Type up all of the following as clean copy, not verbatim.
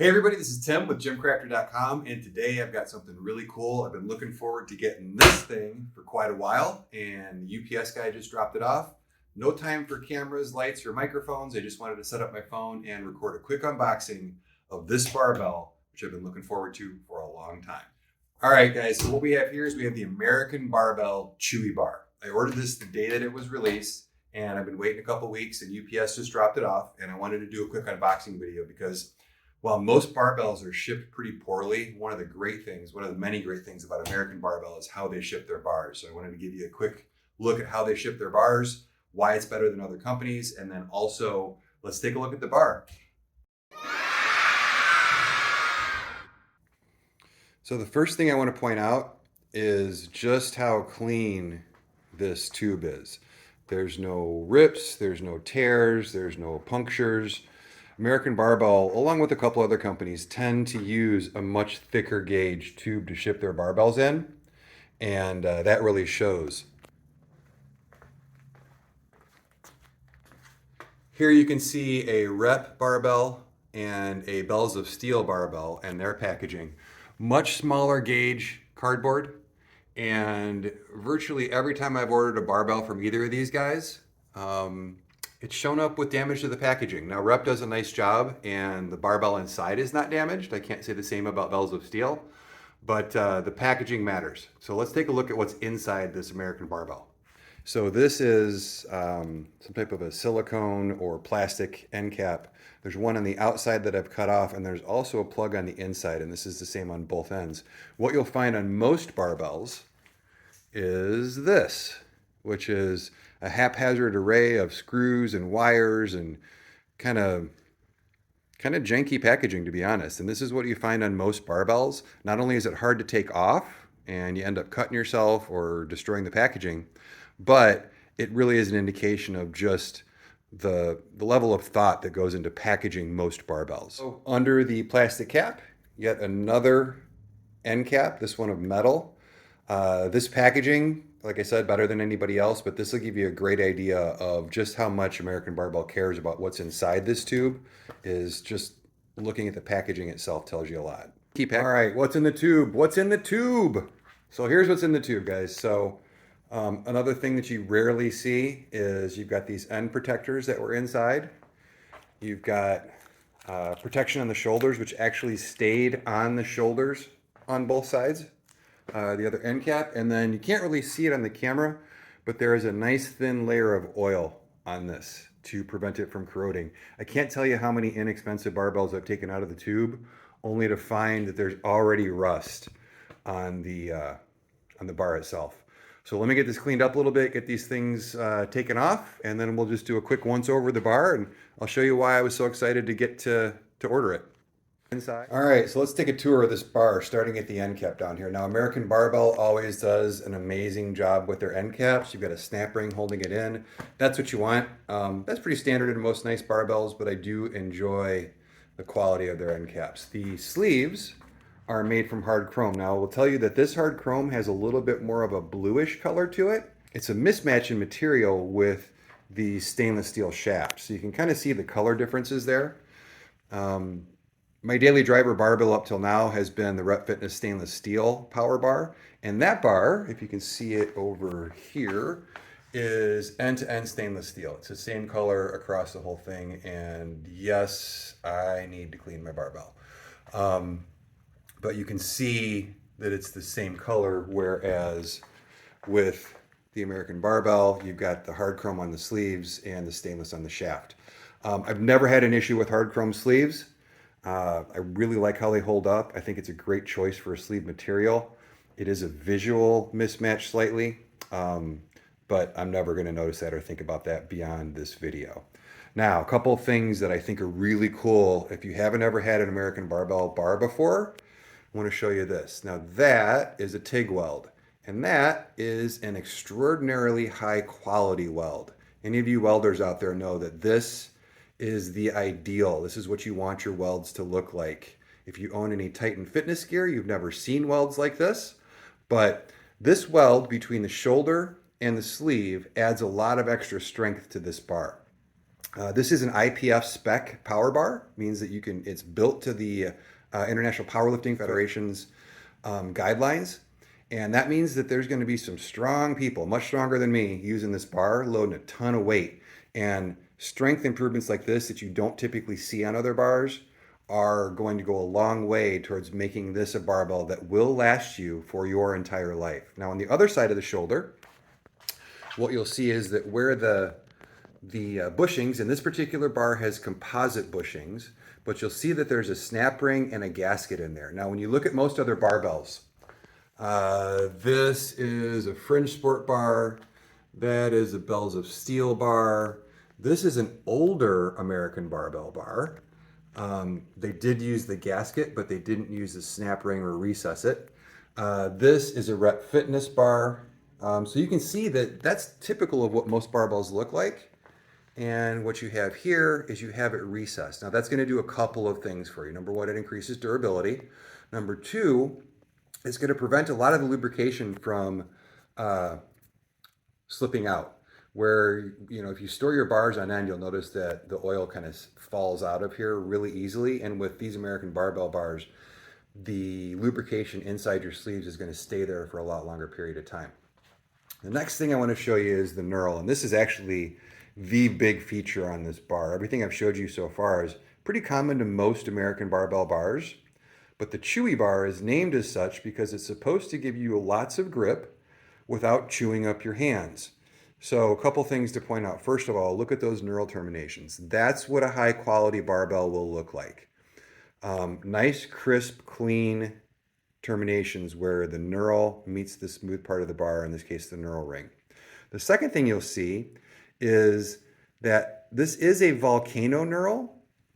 Hey everybody, this is Tim with GymCrafter.com, and today I've got something really cool. I've been looking forward to getting this thing for quite a while, and the UPS guy just dropped it off. No time for cameras, lights, or microphones. I just wanted to set up my phone and record a quick unboxing of this barbell, which I've been looking forward to for a long time. All right, guys, so what we have here is we have the American Barbell Chewy Bar. I ordered this the day that it was released, and I've been waiting a couple weeks, and UPS just dropped it off, and I wanted to do a quick unboxing video because while most barbells are shipped pretty poorly, one of the many great things about American Barbell is how they ship their bars. So I wanted to give you a quick look at how they ship their bars, why it's better than other companies, and then also let's take a look at the bar. So the first thing I want to point out is just how clean this tube is. There's no rips, there's no tears, there's no punctures. American Barbell, along with a couple other companies, tend to use a much thicker gauge tube to ship their barbells in, and that really shows. Here you can see a Rep barbell and a Bells of Steel barbell and their packaging. Much smaller gauge cardboard, and virtually every time I've ordered a barbell from either of these guys, it's shown up with damage to the packaging. Now, Rep does a nice job, and the barbell inside is not damaged. I can't say the same about Bells of Steel, but the packaging matters. So let's take a look at what's inside this American Barbell. So this is some type of a silicone or plastic end cap. There's one on the outside that I've cut off, and there's also a plug on the inside, and this is the same on both ends. What you'll find on most barbells is this, which is a haphazard array of screws and wires and kind of janky packaging, to be honest. And this is what you find on most barbells. Not only is it hard to take off and you end up cutting yourself or destroying the packaging, but it really is an indication of just the level of thought that goes into packaging most barbells. So under the plastic cap, yet another end cap, this one of metal. This packaging, like I said, better than anybody else, but this will give you a great idea of just how much American Barbell cares about what's inside this tube. Is just looking at the packaging itself tells you a lot. All right, what's in the tube? What's in the tube? So here's what's in the tube, guys. So another thing that you rarely see is you've got these end protectors that were inside. You've got protection on the shoulders, which actually stayed on the shoulders on both sides. The other end cap, and then you can't really see it on the camera, but there is a nice thin layer of oil on this to prevent it from corroding. I can't tell you how many inexpensive barbells I've taken out of the tube only to find that there's already rust on the bar itself. So let me get this cleaned up a little bit, get these things taken off, and then we'll just do a quick once over the bar, and I'll show you why I was so excited to get to order it. Inside. All right, so let's take a tour of this bar, starting at the end cap down here. Now, American Barbell always does an amazing job with their end caps. You've got a snap ring holding it in. That's what you want. That's pretty standard in most nice barbells, but I do enjoy the quality of their end caps. The sleeves are made from hard chrome. Now, I will tell you that this hard chrome has a little bit more of a bluish color to it. It's a mismatch in material with the stainless steel shaft, so you can kind of see the color differences there. My daily driver barbell up till now has been the Rep Fitness stainless steel power bar. And that bar, if you can see it over here, is end-to-end stainless steel. It's the same color across the whole thing. And yes, I need to clean my barbell. But you can see that it's the same color, whereas with the American Barbell, you've got the hard chrome on the sleeves and the stainless on the shaft. I've never had an issue with hard chrome sleeves. I really like how they hold up. I think it's a great choice for a sleeve material. It is a visual mismatch slightly, but I'm never going to notice that or think about that beyond this video. Now, a couple of things that I think are really cool. If you haven't ever had an American Barbell bar before, I want to show you this. Now, that is a TIG weld, and that is an extraordinarily high quality weld. Any of you welders out there know that this is the ideal. This is what you want your welds to look like. If you own any Titan fitness gear, you've never seen welds like this, but this weld between the shoulder and the sleeve adds a lot of extra strength to this bar. This is an IPF spec power bar, means that it's built to the International Powerlifting Federation's guidelines. And that means that there's going to be some strong people, much stronger than me, using this bar, loading a ton of weight. And strength improvements like this that you don't typically see on other bars are going to go a long way towards making this a barbell that will last you for your entire life. Now, on the other side of the shoulder, what you'll see is that where the bushings, and this particular bar has composite bushings, but you'll see that there's a snap ring and a gasket in there. Now, when you look at most other barbells, this is a Fringe Sport bar, that is a Bells of Steel bar. This is an older American Barbell bar. They did use the gasket, but they didn't use the snap ring or recess it. This is a Rep Fitness bar. So you can see that that's typical of what most barbells look like. And what you have here is you have it recessed. Now that's going to do a couple of things for you. Number one, it increases durability. Number two, it's going to prevent a lot of the lubrication from slipping out. Where, if you store your bars on end, you'll notice that the oil kind of falls out of here really easily. And with these American Barbell bars, the lubrication inside your sleeves is going to stay there for a lot longer period of time. The next thing I want to show you is the knurl, and this is actually the big feature on this bar. Everything I've showed you so far is pretty common to most American Barbell bars, but the Chewy Bar is named as such because it's supposed to give you lots of grip without chewing up your hands. So a couple things to point out. First of all, look at those knurl terminations. That's what a high quality barbell will look like. Nice, crisp, clean terminations where the knurl meets the smooth part of the bar, in this case, the knurl ring. The second thing you'll see is that this is a volcano knurl,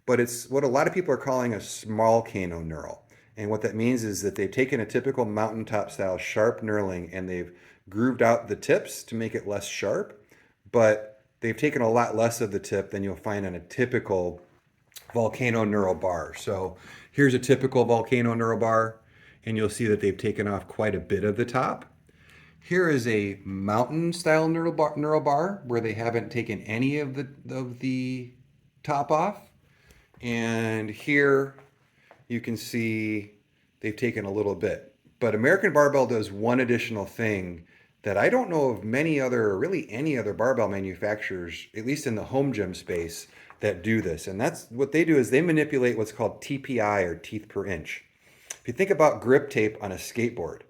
but it's what a lot of people are calling a small cano knurl. And what that means is that they've taken a typical mountaintop style sharp knurling and they've grooved out the tips to make it less sharp, but they've taken a lot less of the tip than you'll find on a typical volcano knurl bar. So here's a typical volcano knurl bar, and you'll see that they've taken off quite a bit of the top. Here is a mountain style knurl bar where they haven't taken any of the top off. And here you can see they've taken a little bit. But American Barbell does one additional thing that I don't know of many other, or really any other barbell manufacturers, at least in the home gym space, that do this. And that's what they do is they manipulate what's called TPI, or teeth per inch. If you think about grip tape on a skateboard,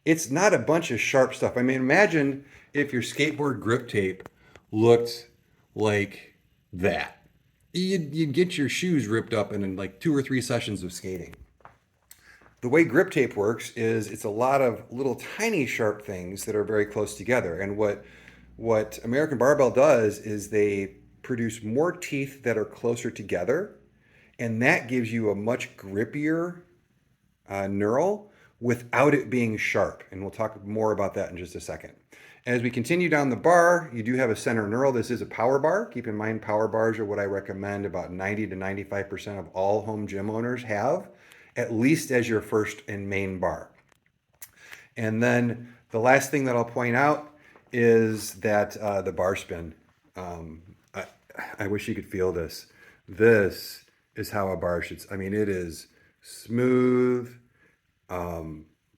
it's not a bunch of sharp stuff. I mean, imagine if your skateboard grip tape looked like that. You'd get your shoes ripped up in like 2 or 3 sessions of skating. The way grip tape works is it's a lot of little tiny sharp things that are very close together. And what American Barbell does is they produce more teeth that are closer together, and that gives you a much grippier knurl without it being sharp. And we'll talk more about that in just a second. As we continue down the bar, you do have a center knurl. This is a power bar. Keep in mind, power bars are what I recommend about 90 to 95% of all home gym owners have, at least as your first and main bar. And then the last thing that I'll point out is that the bar spin. I wish you could feel this. This is how a bar should, I mean, it is smooth,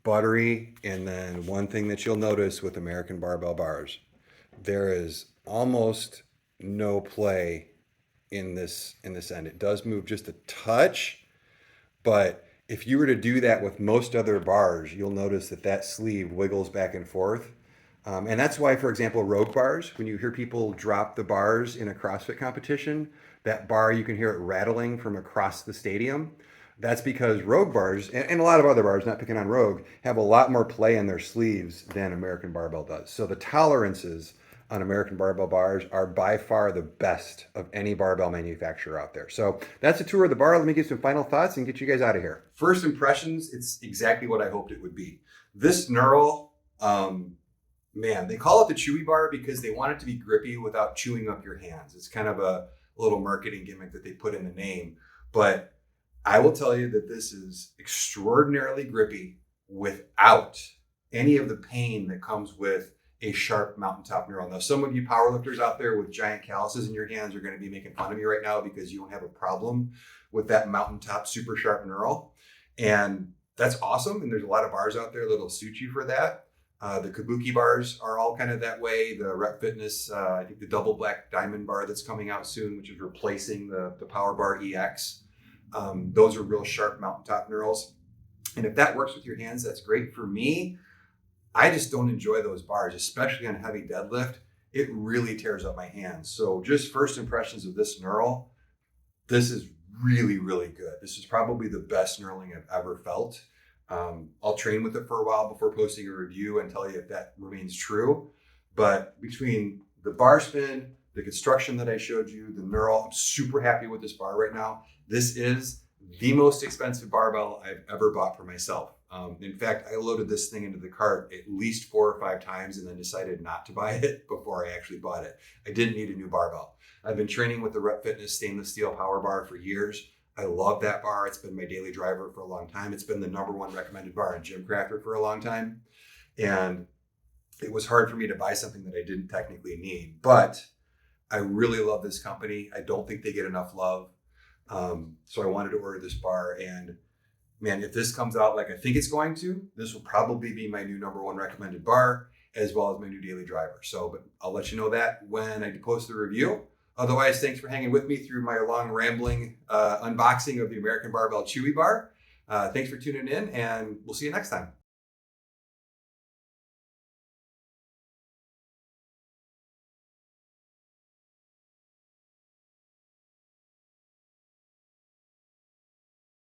buttery. And then one thing that you'll notice with American Barbell bars, there is almost no play in this end. It does move just a touch, but if you were to do that with most other bars, you'll notice that sleeve wiggles back and forth. And that's why, for example, Rogue bars, when you hear people drop the bars in a CrossFit competition, that bar, you can hear it rattling from across the stadium. That's because Rogue bars, and a lot of other bars, not picking on Rogue, have a lot more play in their sleeves than American Barbell does. So the tolerances on American Barbell bars are by far the best of any barbell manufacturer out there. So that's a tour of the bar. Let me give some final thoughts and get you guys out of here. First impressions, it's exactly what I hoped it would be. This knurl, man, they call it the Chewy Bar because they want it to be grippy without chewing up your hands. It's kind of a little marketing gimmick that they put in the name. But I will tell you that this is extraordinarily grippy without any of the pain that comes with a sharp mountaintop knurl. Now, some of you powerlifters out there with giant calluses in your hands are going to be making fun of me right now because you don't have a problem with that mountaintop super sharp knurl. And that's awesome. And there's a lot of bars out there that'll suit you for that. The Kabuki bars are all kind of that way. The Rep Fitness, I think the double black diamond bar that's coming out soon, which is replacing the Power Bar EX. Those are real sharp mountaintop knurls. And if that works with your hands, that's great. For me, I just don't enjoy those bars, especially on heavy deadlift. It really tears up my hands. So just first impressions of this knurl, this is really, really good. This is probably the best knurling I've ever felt. I'll train with it for a while before posting a review and tell you if that remains true. But between the bar spin, the construction that I showed you, the knurl, I'm super happy with this bar right now. This is the most expensive barbell I've ever bought for myself. In fact, I loaded this thing into the cart at least 4 or 5 times and then decided not to buy it before I actually bought it. I didn't need a new barbell. I've been training with the Rep Fitness stainless steel power bar for years. I love that bar. It's been my daily driver for a long time. It's been the #1 recommended bar in Gym Crafter for a long time. And it was hard for me to buy something that I didn't technically need, but I really love this company. I don't think they get enough love. So I wanted to order this bar, and man, if this comes out like I think it's going to, this will probably be my new #1 recommended bar, as well as my new daily driver. So, but I'll let you know that when I post the review. Otherwise, thanks for hanging with me through my long rambling unboxing of the American Barbell Chewy Bar. Thanks for tuning in, and we'll see you next time.